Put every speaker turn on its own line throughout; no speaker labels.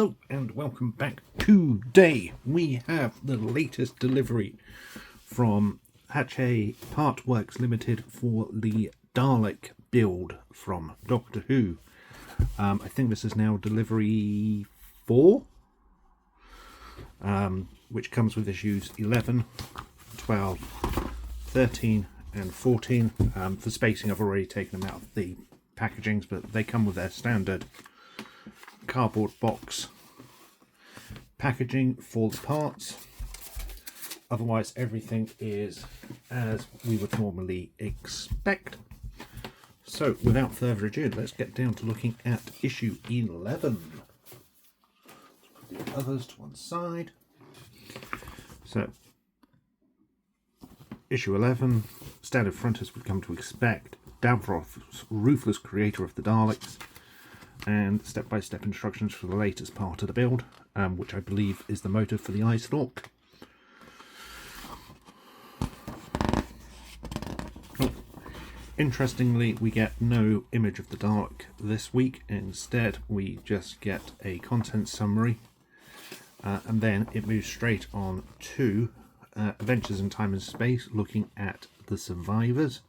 Hello and welcome back. Today we have the latest delivery from Hachette Partworks Limited for the Dalek build from Doctor Who. I think this is now delivery 4, which comes with issues 11, 12, 13 and 14. For spacing I've already taken them out of the packagings, but they come with their standard cardboard box packaging for the parts. Otherwise everything is as we would normally expect. So without further ado, let's get down to looking at issue 11. Let's put the others to one side. So issue 11, standard front as we've come to expect. Davros, ruthless creator of the Daleks, and step-by-step instructions for the latest part of the build, which I believe is the motive for the Eye Stalk. Interestingly, we get no image of the Dalek this week. Instead, we just get a content summary, and then it moves straight on to Adventures in Time and Space, looking at the Survivors,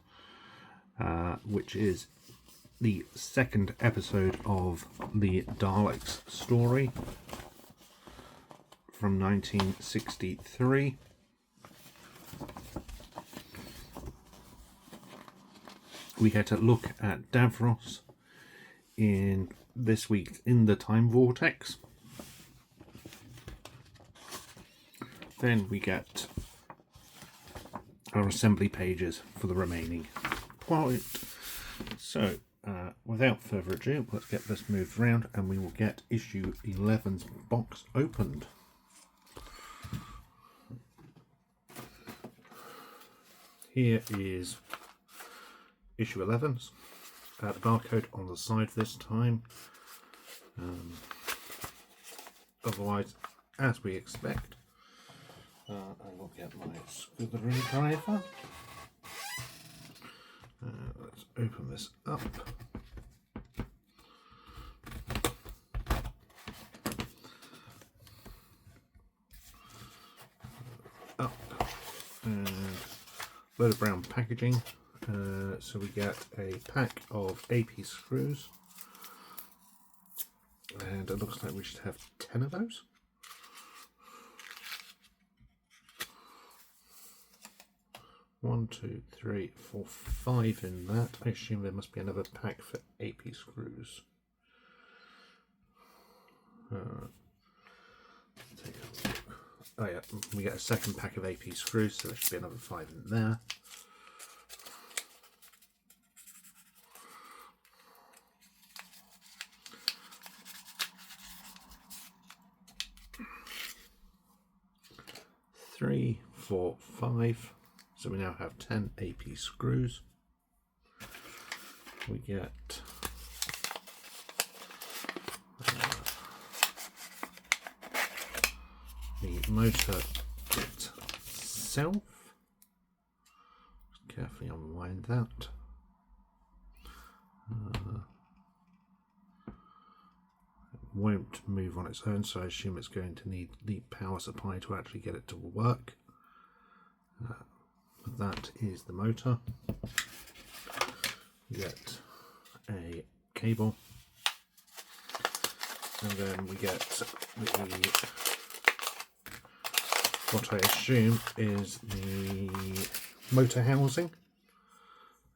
which is the second episode of the Daleks story from 1963. We get a look at Davros in this week in the Time Vortex. Then we get our assembly pages for the remaining part. So without further ado, let's get this moved around and we will get issue 11's box opened. Here is issue 11's. The barcode on the side this time. Otherwise, as we expect, I will get my screwdriver. Let's open this up. And a load of brown packaging. So we get a pack of AP screws, and it looks like we should have 10 of those. One, two, three, four, 5 in that. I assume there must be another pack for AP screws. Let's take a look. Oh yeah, we get a second pack of AP screws, so there should be another 5 in there. Three, 4, 5. So we now have 10 AP screws. We get the motor itself. Just carefully unwind that. It won't move on its own, so I assume it's going to need the power supply to actually get it to work. That is the motor. We get a cable, and then we get what I assume is the motor housing.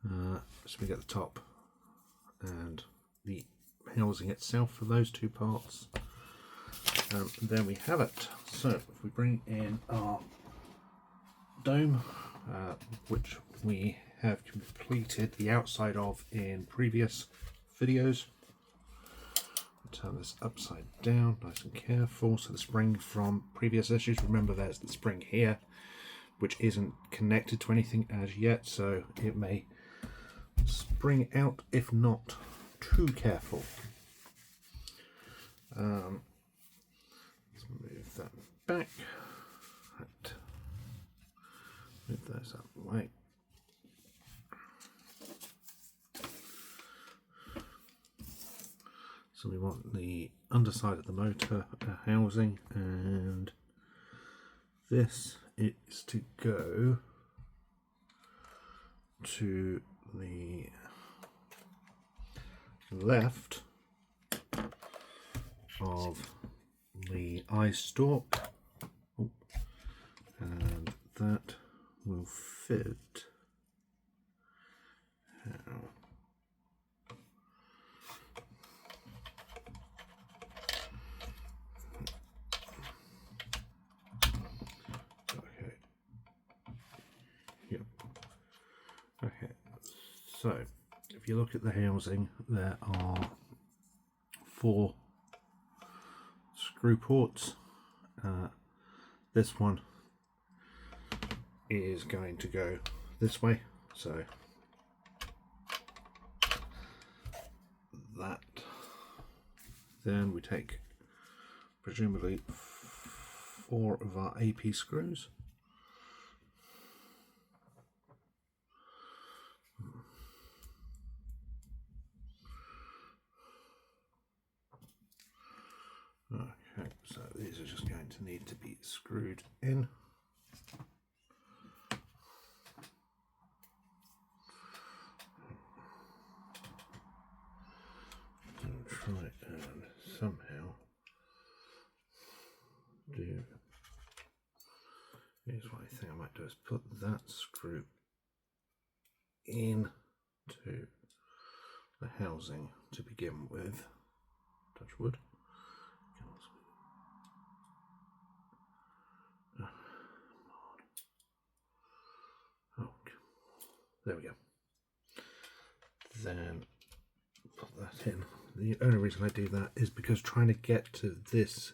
So we get the top and the housing itself for those two parts. Then we have it. So if we bring in our dome, which we have completed the outside of in previous videos. Turn this upside down, nice and careful. So the spring from previous issues, remember there's the spring here, which isn't connected to anything as yet, so it may spring out if not too careful. Let's move that back. Right. Move those out of the way. So we want the underside of the motor housing, and this is to go to the left of the eye stalk, and that will fit. Okay. Yep. Okay. So, if you look at the housing, there are 4 screw ports. This one is going to go this way, so that. Then we take presumably 4 of our AP screws. Okay, so these are just going to need to be screwed in. And try and somehow do. Here's what I think I might do, is put that screw in to the housing to begin with. Touch wood. There we go. Then put that in. The only reason I do that is because trying to get to this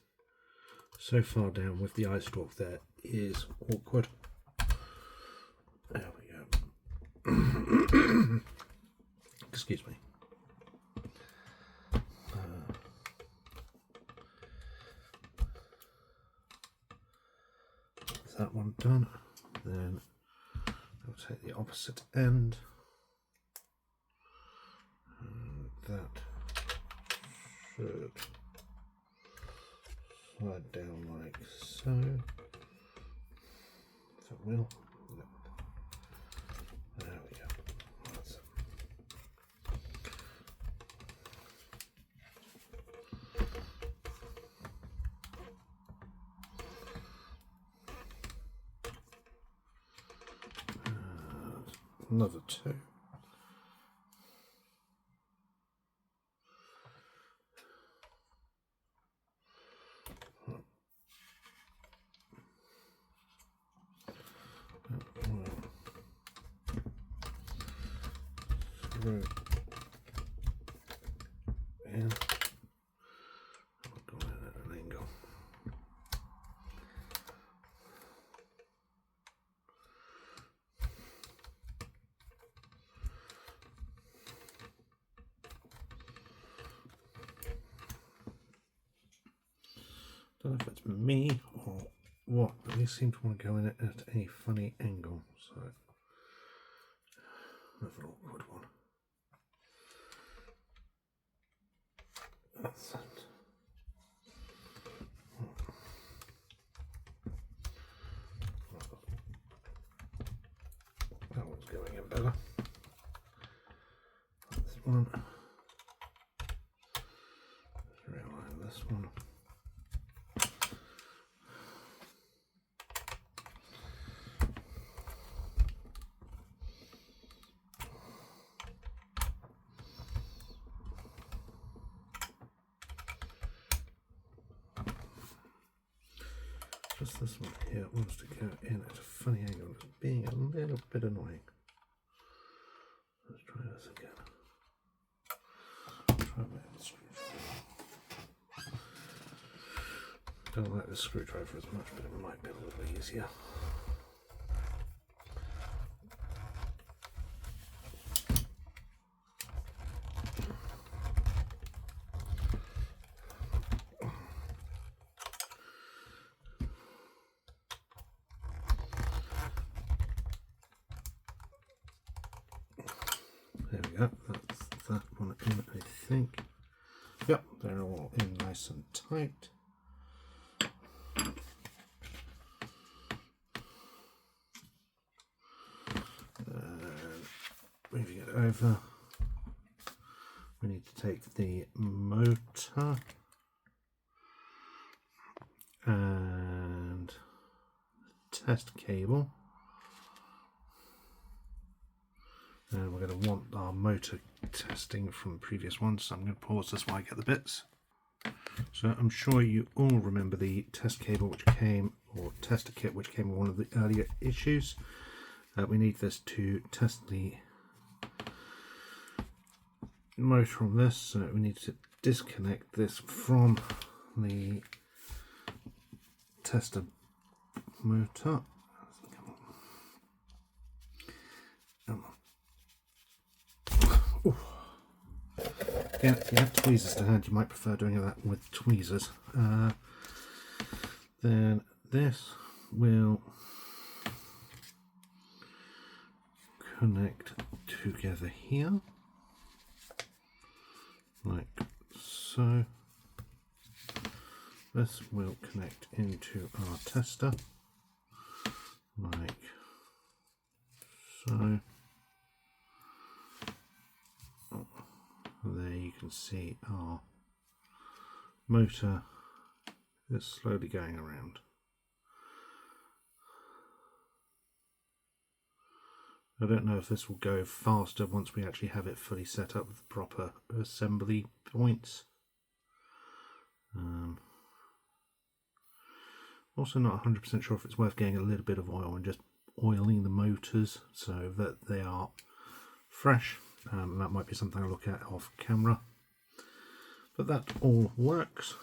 so far down with the eye stalk there is awkward. There we go. Excuse me. That's that one done. Then I'll take the opposite end, and that should slide down like so, if it will. No. There we go. That's it. Another 2. Screw in. Go in at an angle. Don't know if it's me or what, but they seem to want to go in it at a funny angle, so that's an awkward one. That's it. That one's going in better. This one. Let's realign this one. Just this one here wants to go in at a funny angle. It's being a little bit annoying. Let's try this again. Try my other screwdriver. Don't like the screwdriver as much, but it might be a little easier. There we go, that's that one in, I think. Yep, they're all in nice nice and tight. Moving it over, we need to take the motor and test cable, and we're going to want our motor testing from the previous one, so I'm going to pause this while I get the bits. So I'm sure you all remember the test cable which came, or tester kit which came in one of the earlier issues. We need this to test the motor on this, so we need to disconnect this from the tester motor. Again, if you have tweezers to hand, you might prefer doing that with tweezers. Then this will connect together here, like so. This will connect into our tester, like so. There you can see our motor is slowly going around. I don't know if this will go faster once we actually have it fully set up with proper assembly points. Also not 100% sure if it's worth getting a little bit of oil and just oiling the motors so that they are fresh. That might be something I'll look at off camera, but that all works.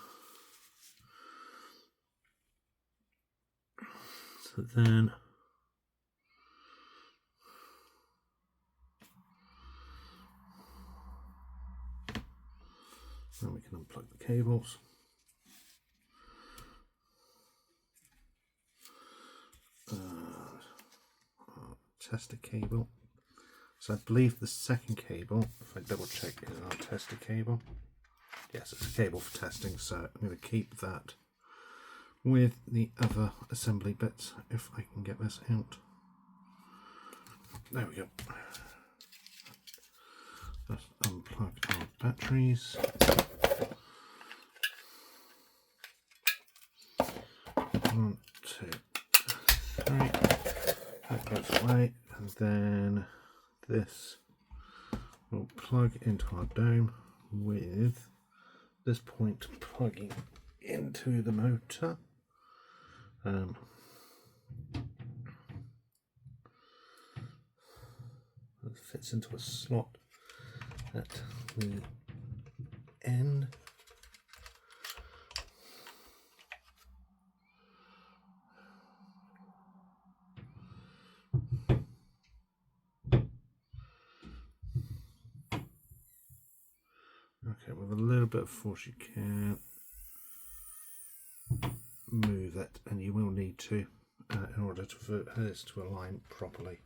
So then we can unplug the cables. Our tester cable. So I believe the second cable, if I double check, is our tester cable. Yes, it's a cable for testing, so I'm going to keep that with the other assembly bits if I can get this out. There we go. Let's unplug our batteries. 1, 2, 3. That goes away, and then this will plug into our dome with this point plugging into the motor. It fits into a slot at the end. Okay, with a little bit of force you can move that, and you will need to in order for this to align properly.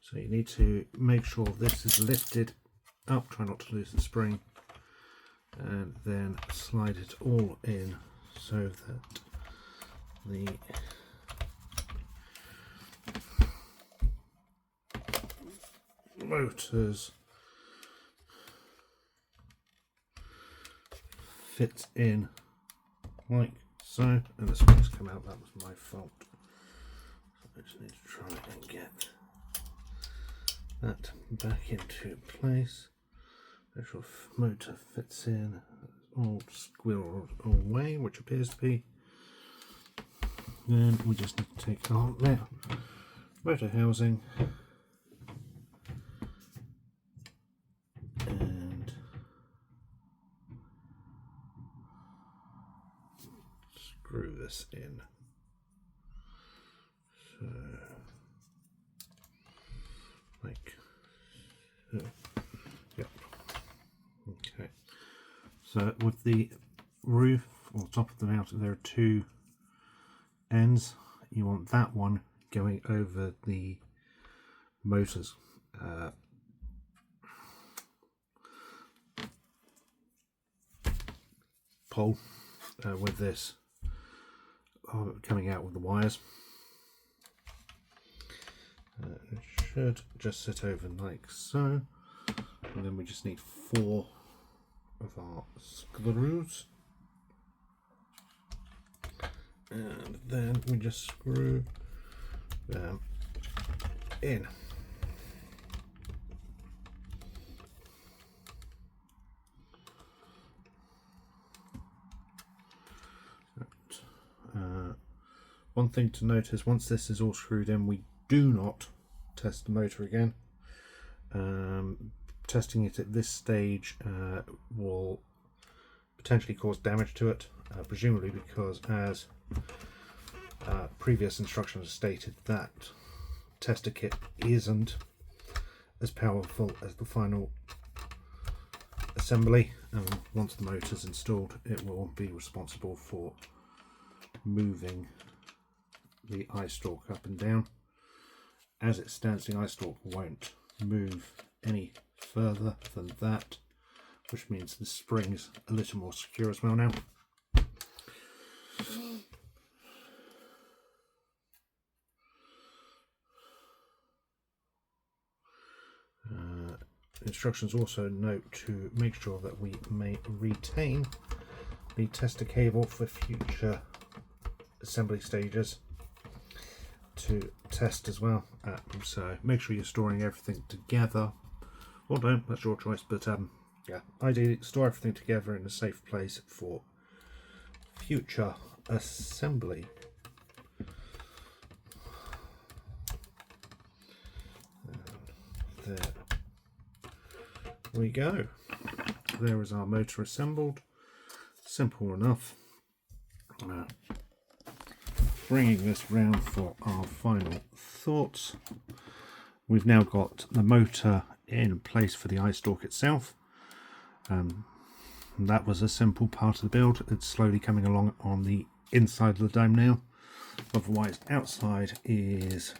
So you need to make sure this is lifted up, try not to lose the spring, and then slide it all in so that the motors fit in like so, and the springs come out. That was my fault. So I just need to try and get that back into place. Make sure motor fits in, all squirreled away, which appears to be. Then we just need to take our motor housing and screw this in. So, like so. Yep. So with the roof or top of the mountain, there are two ends. You want that one going over the motors. Pole with this coming out with the wires. It should just sit over like so, and then we just need 4 of our screws, and then we just screw them in. One thing to note is once this is all screwed in, we do not test the motor again. Testing it at this stage will potentially cause damage to it, presumably because, as previous instructions stated, that tester kit isn't as powerful as the final assembly, and once the motor is installed, it will be responsible for moving the eye stalk up and down. As it stands, the eye stalk won't move any further than that, which means the spring's a little more secure as well now. Instructions also note to make sure that we may retain the tester cable for future assembly stages to test as well. So make sure you're storing everything together, or don't, that's your choice, but yeah, ideally store everything together in a safe place for future assembly. And there we go. There is our motor assembled. Simple enough. Bringing this round for our final thoughts. We've now got the motor in place for the eye stalk itself. That was a simple part of the build. It's slowly coming along on the inside of the dome now. Otherwise, outside is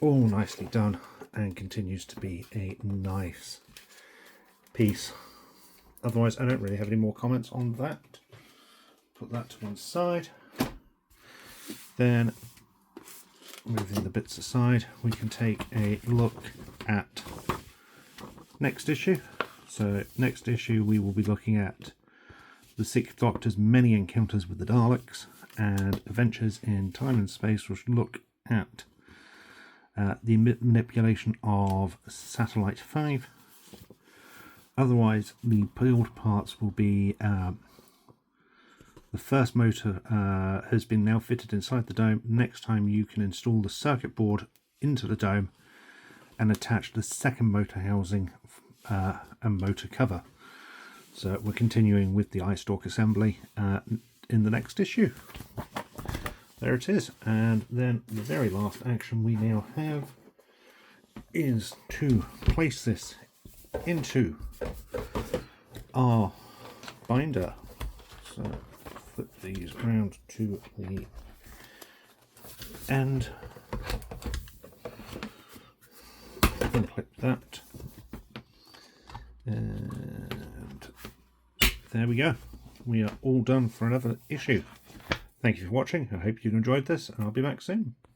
all nicely done and continues to be a nice piece. Otherwise, I don't really have any more comments on that. Put that to one side. Then, moving the bits aside, we can take a look at next issue. So, next issue we will be looking at the Sixth Doctor's many encounters with the Daleks and adventures in time and space, which look at the manipulation of Satellite 5. Otherwise, the build parts will be the first motor has been now fitted inside the dome. Next time you can install the circuit board into the dome and attach the second motor housing and motor cover. So we're continuing with the eye stalk assembly in the next issue. There it is, and then the very last action we now have is to place this into our binder. So flip these round to the end, unclip that, and there we go. We are all done for another issue. Thank you for watching. I hope you enjoyed this, and I'll be back soon.